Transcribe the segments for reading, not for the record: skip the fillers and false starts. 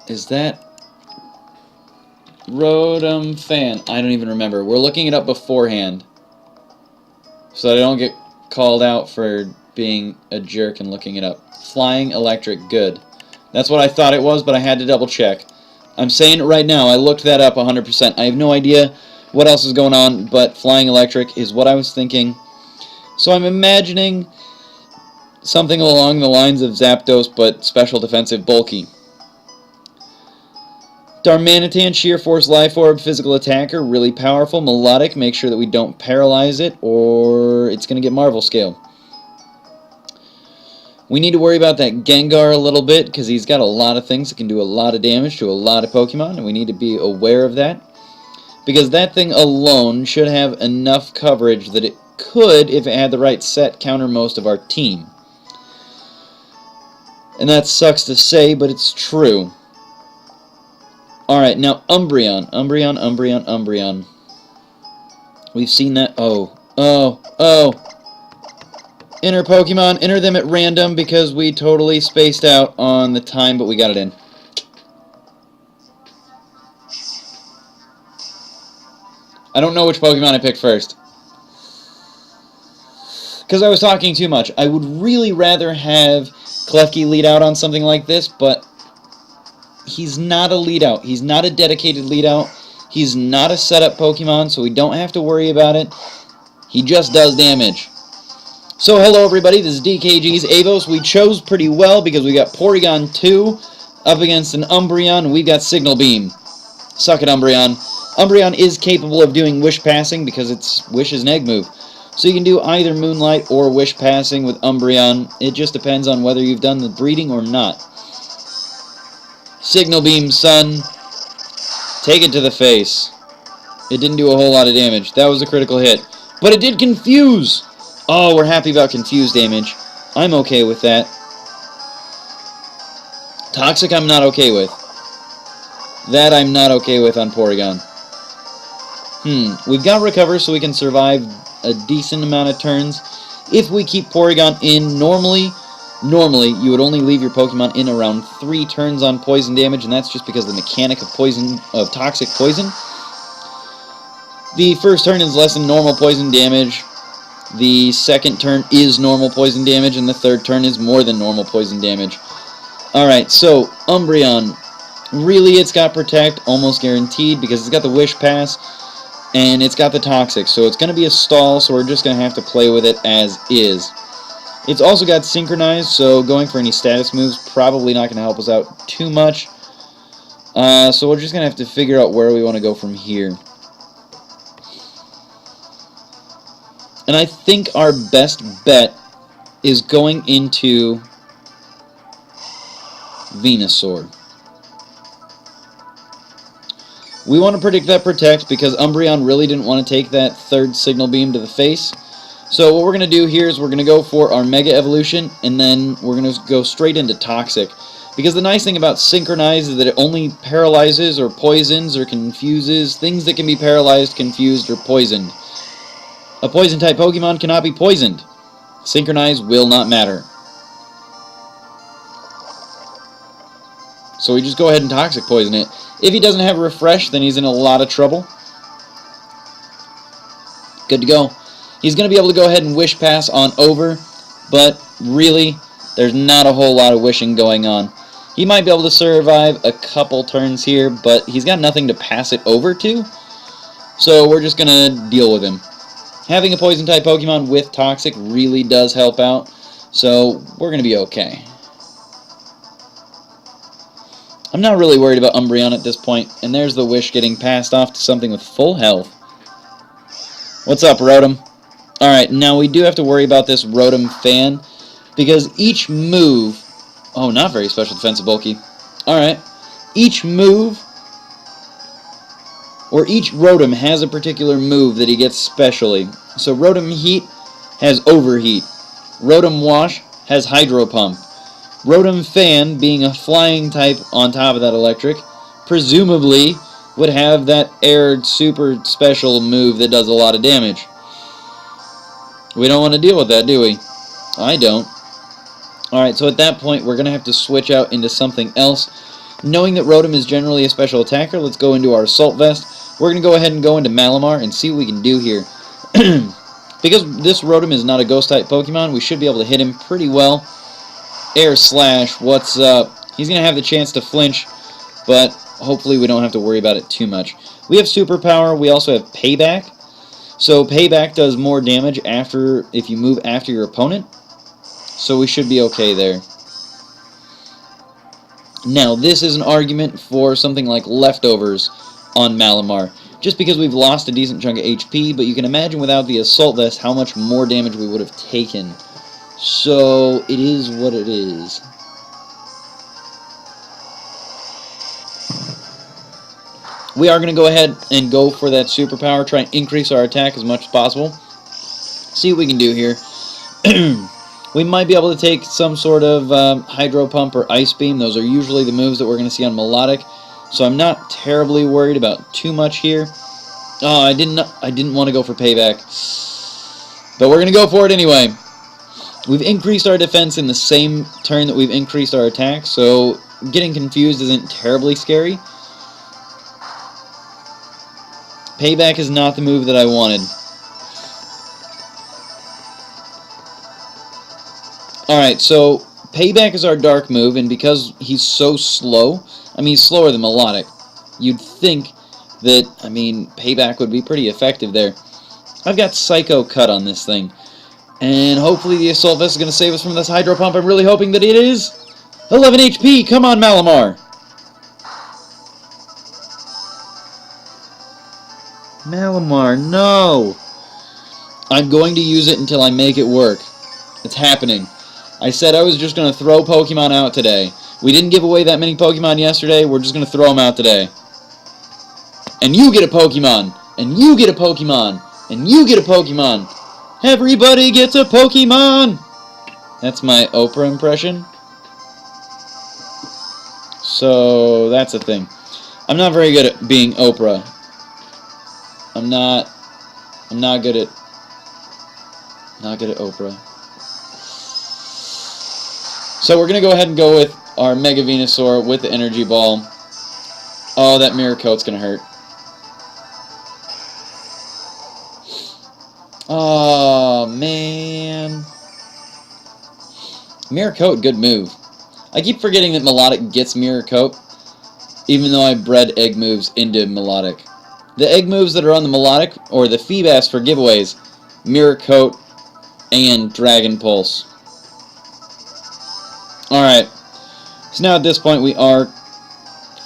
Is that Rotom Fan? I don't even remember. We're looking it up beforehand, so I don't get called out for being a jerk and looking it up. Flying Electric, good. That's what I thought it was, but I had to double check. I'm saying it right now. I looked that up 100%. I have no idea what else is going on, but Flying Electric is what I was thinking. So I'm imagining something along the lines of Zapdos, but special defensive bulky. Darmanitan, Sheer Force, Life Orb, Physical Attacker, really powerful. Melodic, make sure that we don't paralyze it, or it's going to get Marvel Scale. We need to worry about that Gengar a little bit, because he's got a lot of things that can do a lot of damage to a lot of Pokemon, and we need to be aware of that. Because that thing alone should have enough coverage that it could, if it had the right set, counter most of our team. And that sucks to say, but it's true. Alright, now Umbreon. Umbreon. We've seen that. Oh. Enter Pokemon. Enter them at random because we totally spaced out on the time, but we got it in. I don't know which Pokemon I picked first, because I was talking too much. I would really rather have Klefki lead out on something like this, but he's not a lead out. He's not a dedicated lead out. He's not a setup Pokemon, so we don't have to worry about it. He just does damage. So hello everybody, this is DKG's Avos. We chose pretty well because we got Porygon 2 up against an Umbreon, and we've got Signal Beam. Suck it, Umbreon. Umbreon is capable of doing Wish Passing because it's Wish's an egg move. So you can do either Moonlight or Wish Passing with Umbreon. It just depends on whether you've done the breeding or not. Signal Beam, son. Take it to the face. It didn't do a whole lot of damage. That was a critical hit. But it did confuse! Oh, we're happy about confuse damage. I'm okay with that. Toxic I'm not okay with. That I'm not okay with on Porygon. We've got Recover so we can survive a decent amount of turns. If we keep Porygon in normally you would only leave your Pokemon in around 3 turns on poison damage, and that's just because the mechanic of toxic poison. The first turn is less than normal poison damage. The second turn is normal poison damage, and the third turn is more than normal poison damage. Alright, so Umbreon. Really, it's got Protect, almost guaranteed, because it's got the Wish Pass, and it's got the Toxic, so it's going to be a stall, so we're just going to have to play with it as is. It's also got Synchronize, so going for any status moves probably not going to help us out too much. So we're just going to have to figure out where we want to go from here. And I think our best bet is going into Venusaur. We want to predict that Protect because Umbreon really didn't want to take that third Signal Beam to the face. So what we're going to do here is we're going to go for our Mega Evolution, and then we're going to go straight into Toxic. Because the nice thing about Synchronize is that it only paralyzes or poisons or confuses things that can be paralyzed, confused, or poisoned. A Poison-type Pokemon cannot be poisoned. Synchronize will not matter. So we just go ahead and Toxic Poison it. If he doesn't have Refresh, then he's in a lot of trouble. Good to go. He's going to be able to go ahead and Wish Pass on over, but really, there's not a whole lot of wishing going on. He might be able to survive a couple turns here, but he's got nothing to pass it over to, so we're just going to deal with him. Having a Poison-type Pokemon with Toxic really does help out, so we're going to be okay. I'm not really worried about Umbreon at this point, and there's the Wish getting passed off to something with full health. What's up, Rotom? Alright, now we do have to worry about this Rotom Fan, because each move... Oh, not very special defensive bulky. Alright. Each move, or each Rotom has a particular move that he gets specially. So Rotom Heat has Overheat. Rotom Wash has Hydro Pump. Rotom Fan, being a flying type on top of that electric, presumably would have that air super special move that does a lot of damage. We don't want to deal with that, do we? I don't. Alright, so at that point, we're going to have to switch out into something else. Knowing that Rotom is generally a special attacker, let's go into our Assault Vest. We're going to go ahead and go into Malamar and see what we can do here. Because this Rotom is not a Ghost-type Pokemon, we should be able to hit him pretty well. Air Slash, what's up? He's going to have the chance to flinch, but hopefully we don't have to worry about it too much. We have Superpower, we also have Payback. So Payback does more damage if you move after your opponent. So we should be okay there. Now, this is an argument for something like Leftovers on Malamar. Just because we've lost a decent chunk of HP, but you can imagine without the Assault Vest how much more damage we would have taken. So, it is what it is. We are going to go ahead and go for that Superpower, try and increase our attack as much as possible. See what we can do here. We might be able to take some sort of Hydro Pump or Ice Beam. Those are usually the moves that we're going to see on Melodic. So I'm not terribly worried about too much here. Oh, I didn't want to go for Payback. But we're going to go for it anyway. We've increased our defense in the same turn that we've increased our attack, so getting confused isn't terribly scary. Payback is not the move that I wanted. Alright, so Payback is our dark move, and because he's so slow, I mean, he's slower than Melodic, you'd think that, I mean, Payback would be pretty effective there. I've got Psycho Cut on this thing, and hopefully the Assault Vest is going to save us from this Hydro Pump. I'm really hoping that it is. 11 HP, come on, Malamar! Malamar, no! I'm going to use it until I make it work. It's happening. I said I was just going to throw Pokemon out today. We didn't give away that many Pokemon yesterday. We're just going to throw them out today. And you get a Pokemon. And you get a Pokemon. And you get a Pokemon. Everybody gets a Pokemon. That's my Oprah impression. So, that's the thing. I'm not very good at being Oprah. I'm not good at Oprah. So we're going to go ahead and go with our Mega Venusaur with the Energy Ball. Oh, that Mirror Coat's going to hurt. Oh, man. Mirror Coat, good move. I keep forgetting that Melodic gets Mirror Coat, even though I bred egg moves into Melodic. The egg moves that are on the Melodic, or the Feebas for giveaways, Mirror Coat and Dragon Pulse. Alright, so now at this point we are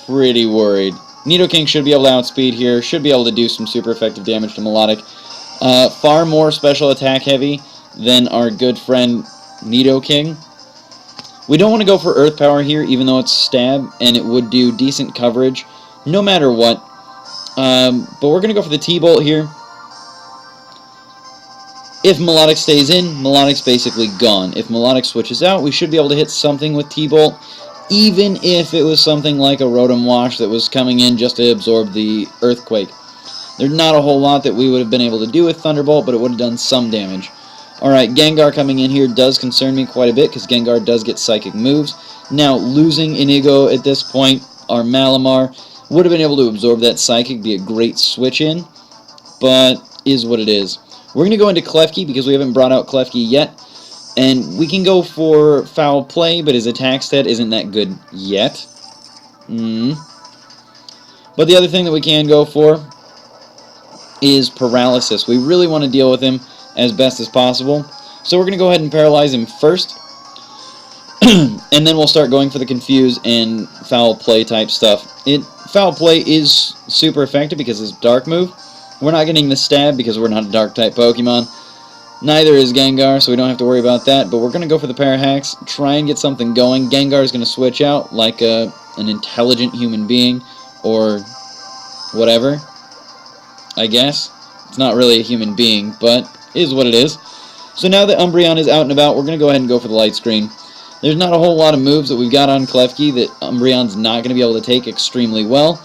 pretty worried. Nidoking should be able to outspeed here, should be able to do some super effective damage to Melodic. Far more special attack heavy than our good friend Nidoking. We don't want to go for Earth Power here, even though it's Stab, and it would do decent coverage, no matter what. But we're going to go for the T-Bolt here. If Melodic stays in, Melodic's basically gone. If Melodic switches out, we should be able to hit something with T-Bolt, even if it was something like a Rotom Wash that was coming in just to absorb the Earthquake. There's not a whole lot that we would have been able to do with Thunderbolt, but it would have done some damage. Alright, Gengar coming in here does concern me quite a bit, because Gengar does get Psychic moves. Now, losing Inigo at this point, our Malamar, would have been able to absorb that Psychic, be a great switch-in, but is what it is. We're going to go into Klefki because we haven't brought out Klefki yet. And we can go for Foul Play, but his attack stat isn't that good yet. But the other thing that we can go for is Paralysis. We really want to deal with him as best as possible. So we're going to go ahead and paralyze him first. And then we'll start going for the Confuse and Foul Play type stuff. Foul Play is super effective because it's a dark move. We're not getting the Stab because we're not a Dark-type Pokemon. Neither is Gengar, so we don't have to worry about that. But we're going to go for the Parahacks, try and get something going. Gengar is going to switch out like an intelligent human being, or whatever, I guess. It's not really a human being, but it is what it is. So now that Umbreon is out and about, we're going to go ahead and go for the Light Screen. There's not a whole lot of moves that we've got on Klefki that Umbreon's not going to be able to take extremely well.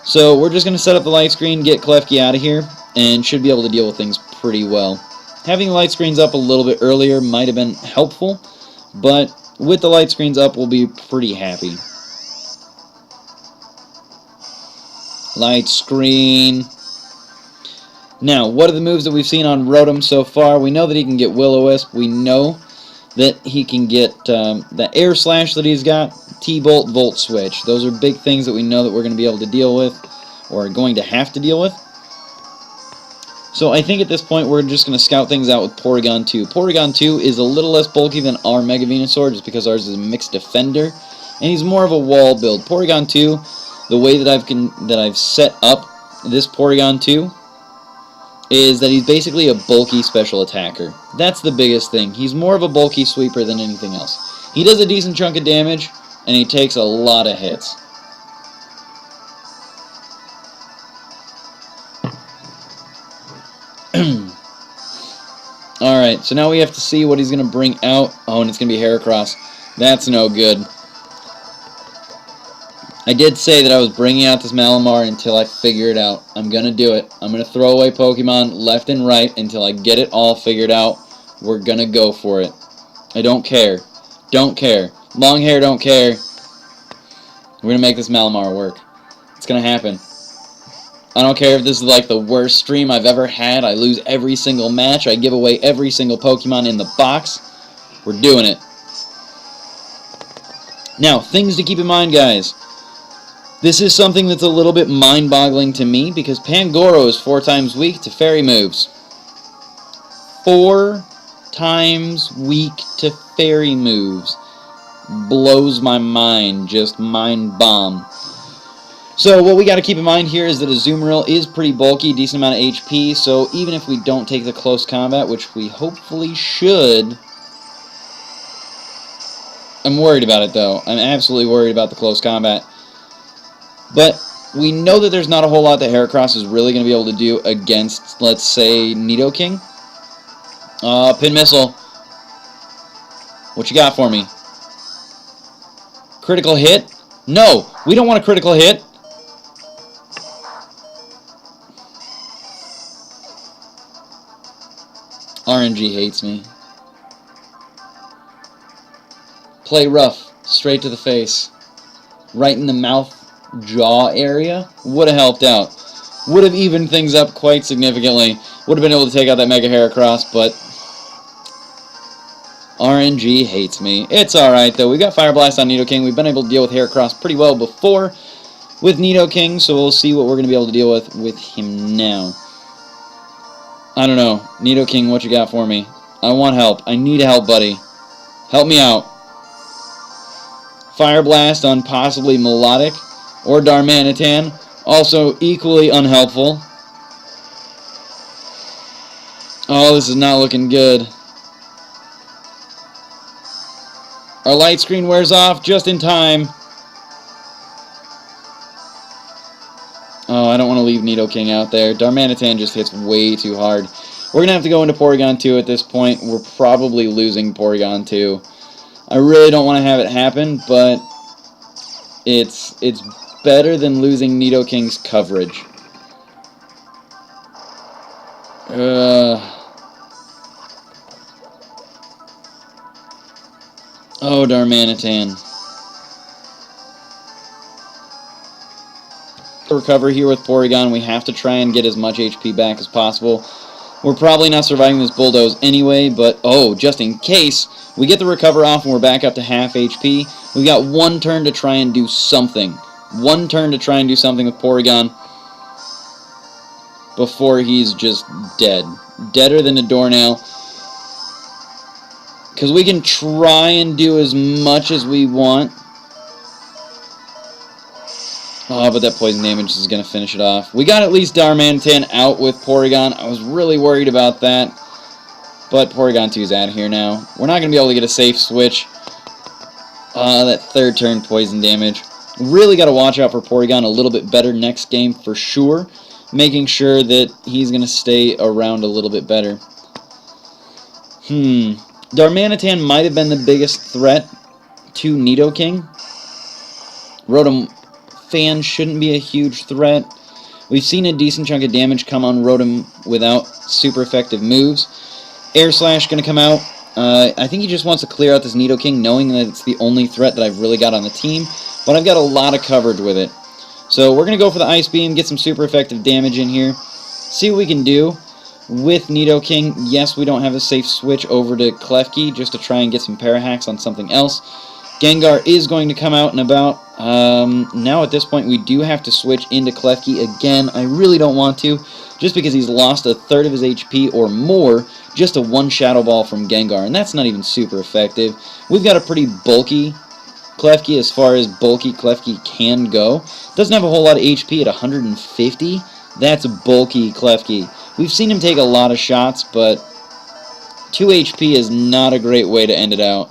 So we're just going to set up the Light Screen, get Klefki out of here, and should be able to deal with things pretty well. Having Light Screens up a little bit earlier might have been helpful, but with the Light Screens up, we'll be pretty happy. Light Screen. Now, what are the moves that we've seen on Rotom so far? We know that he can get Will-O-Wisp. We know that he can get the Air Slash that he's got, T-Bolt, Volt Switch. Those are big things that we know that we're going to be able to deal with, or are going to have to deal with. So I think at this point we're just going to scout things out with Porygon 2. Porygon 2 is a little less bulky than our Mega Venusaur, just because ours is a mixed defender, and he's more of a wall build. Porygon 2, the way that I've set up this Porygon 2 is that he's basically a bulky special attacker. That's the biggest thing. He's more of a bulky sweeper than anything else. He does a decent chunk of damage, and he takes a lot of hits. Alright, so now we have to see what he's going to bring out. Oh, and it's going to be Heracross. That's no good. I did say that I was bringing out this Malamar until I figure it out. I'm going to do it. I'm going to throw away Pokemon left and right until I get it all figured out. We're going to go for it. I don't care. Don't care. Long hair don't care. We're going to make this Malamar work. It's going to happen. I don't care if this is like the worst stream I've ever had. I lose every single match. I give away every single Pokemon in the box. We're doing it. Now, things to keep in mind, guys. This is something that's a little bit mind-boggling to me because Pangoro is 4 times weak to fairy moves. 4 times weak to fairy moves. Blows my mind. Just mind bomb. So what we got to keep in mind here is that Azumarill is pretty bulky, decent amount of HP, so even if we don't take the close combat, which we hopefully should, I'm worried about it though. I'm absolutely worried about the close combat. But we know that there's not a whole lot that Heracross is really going to be able to do against, let's say, Nidoking. Pin Missile. What you got for me? Critical hit? No, we don't want a critical hit. RNG hates me. Play rough. Straight to the face. Right in the mouth, jaw area. Would have helped out. Would have evened things up quite significantly. Would have been able to take out that Mega Heracross, but RNG hates me. It's alright, though. We got Fire Blast on Nidoking. We've been able to deal with Heracross pretty well before with Nidoking, so we'll see what we're going to be able to deal with him now. I don't know. Nidoking, what you got for me? I want help. I need help, buddy. Help me out. Fire Blast on possibly Melodic or Darmanitan. Also equally unhelpful. Oh, this is not looking good. Our light screen wears off just in time. Oh, I don't want to leave Nidoking out there. Darmanitan just hits way too hard. We're going to have to go into Porygon 2 at this point. We're probably losing Porygon 2. I really don't want to have it happen, but it's better than losing Nidoking's coverage. Oh, Darmanitan. Recover here with Porygon. We have to try and get as much HP back as possible. We're probably not surviving this Bulldoze anyway, but oh, just in case, we get the recover off and we're back up to half HP. We got 1 turn to try and do something. 1 turn to try and do something with Porygon before he's just dead. Deader than a doornail. Because we can try and do as much as we want. Oh, but that poison damage is going to finish it off. We got at least Darmanitan out with Porygon. I was really worried about that. But Porygon 2 is out of here now. We're not going to be able to get a safe switch. That 3rd turn poison damage. Really got to watch out for Porygon a little bit better next game for sure. Making sure that he's going to stay around a little bit better. Darmanitan might have been the biggest threat to Nidoking. Rotom Fan shouldn't be a huge threat. We've seen a decent chunk of damage come on Rotom without super effective moves. Air Slash going to come out. I think he just wants to clear out this Nidoking, knowing that it's the only threat that I've really got on the team. But I've got a lot of coverage with it. So we're going to go for the Ice Beam, get some super effective damage in here, see what we can do. With Nidoking, yes, we don't have a safe switch over to Klefki just to try and get some Parahacks on something else. Gengar is going to come out and about. Now at this point we do have to switch into Klefki again. I really don't want to, just because he's lost a third of his HP or more just to one Shadow Ball from Gengar, and that's not even super effective. We've got a pretty bulky Klefki as far as bulky Klefki can go. Doesn't have a whole lot of HP at 150. That's a bulky Klefki. We've seen him take a lot of shots, but 2 HP is not a great way to end it out.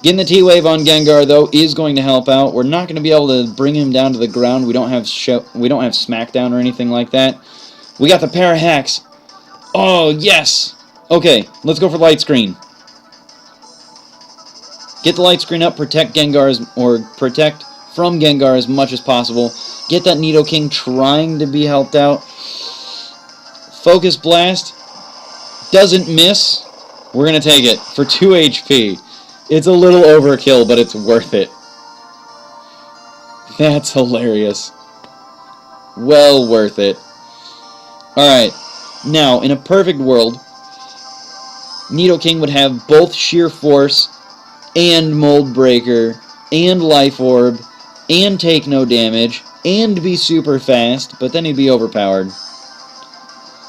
Getting the T-Wave on Gengar, though, is going to help out. We're not going to be able to bring him down to the ground. We don't have Smackdown or anything like that. We got the Parahacks. Oh, yes! Okay, let's go for Light Screen. Get the Light Screen up, protect protect from Gengar as much as possible. Get that Nidoking trying to be helped out. Focus Blast. Doesn't miss. We're going to take it for 2 HP. It's a little overkill, but it's worth it. That's hilarious. Well worth it. Alright, now, in a perfect world, Nidoking would have both Sheer Force and Mold Breaker and Life Orb and take no damage and be super fast, but then he'd be overpowered.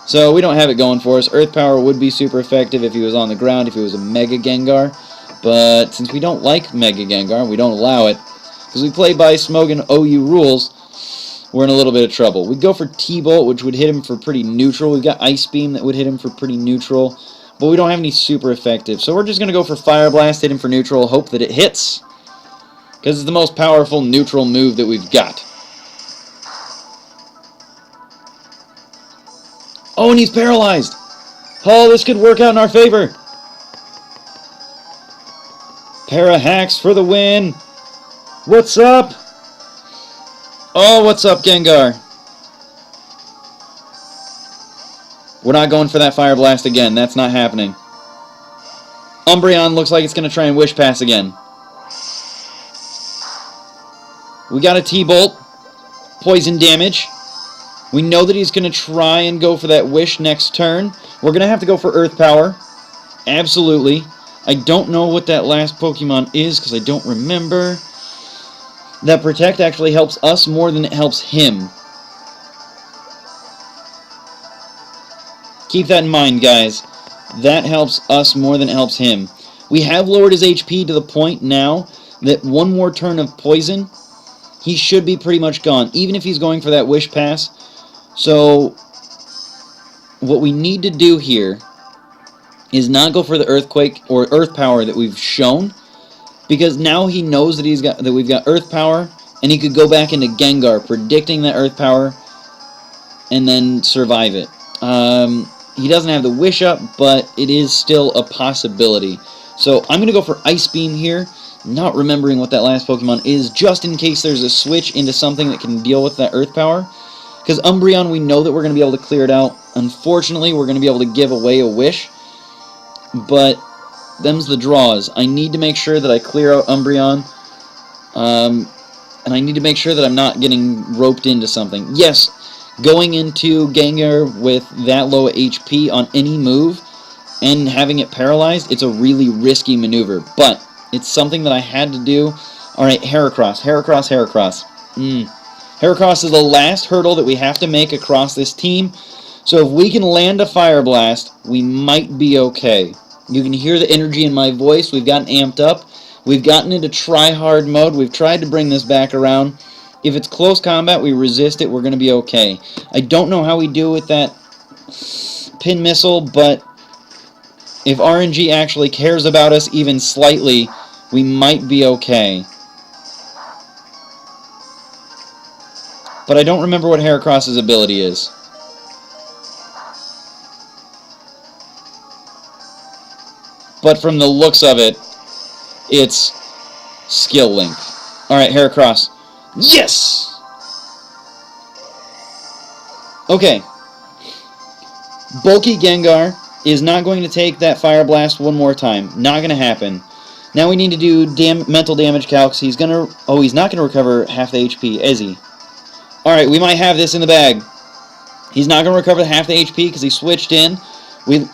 So we don't have it going for us. Earth Power would be super effective if he was on the ground, if he was a Mega Gengar. But since we don't like Mega Gengar, we don't allow it, because we play by Smogon OU rules, we're in a little bit of trouble. We'd go for T-Bolt, which would hit him for pretty neutral. We've got Ice Beam that would hit him for pretty neutral, but we don't have any super effective. So we're just going to go for Fire Blast, hit him for neutral, hope that it hits, because it's the most powerful neutral move that we've got. Oh, and he's paralyzed! Oh, this could work out in our favor! Parahacks for the win! What's up? Oh, what's up, Gengar? We're not going for that Fire Blast again. That's not happening. Umbreon looks like it's going to try and Wish Pass again. We got a T-Bolt. Poison damage. We know that he's going to try and go for that Wish next turn. We're going to have to go for Earth Power. Absolutely. I don't know what that last Pokemon is because I don't remember. That Protect actually helps us more than it helps him. Keep that in mind, guys. That helps us more than it helps him. We have lowered his HP to the point now that one more turn of Poison, he should be pretty much gone, even if he's going for that Wish Pass. So, what we need to do here is not go for the Earthquake or Earth Power that we've shown, because now he knows that we've got Earth Power, and he could go back into Gengar, predicting that Earth Power, and then survive it. He doesn't have the Wish up, but it is still a possibility. So I'm going to go for Ice Beam here, not remembering what that last Pokemon is, just in case there's a switch into something that can deal with that Earth Power. Because Umbreon, we know that we're going to be able to clear it out. Unfortunately, we're going to be able to give away a Wish. But them's the draws. I need to make sure that I clear out Umbreon. And I need to make sure that I'm not getting roped into something. Yes, going into Gengar with that low HP on any move and having it paralyzed, it's a really risky maneuver. But it's something that I had to do. Alright, Heracross. Heracross, Heracross. Heracross is the last hurdle that we have to make across this team. So if we can land a Fire Blast, we might be okay. You can hear the energy in my voice. We've gotten amped up. We've gotten into try-hard mode. We've tried to bring this back around. If it's close combat, we resist it, we're going to be okay. I don't know how we do with that Pin Missile, but if RNG actually cares about us even slightly, we might be okay. But I don't remember what Heracross's ability is. But from the looks of it, it's Skill Link. Alright, Heracross. Yes! Okay. Bulky Gengar is not going to take that Fire Blast one more time. Not going to happen. Now we need to do mental damage calcs. He's gonna... Oh, he's not gonna recover half the HP, is he? Alright, we might have this in the bag. He's not gonna recover half the HP because he switched in.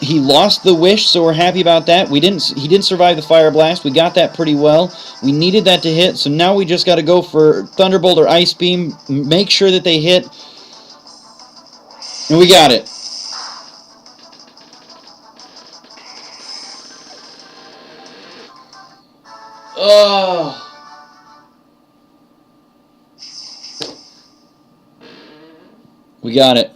He lost the wish, so we're happy about that. He didn't survive the fire blast. We got that pretty well. We needed that to hit, so now we just got to go for Thunderbolt or Ice Beam. Make sure that they hit. And we got it. Oh. We got it.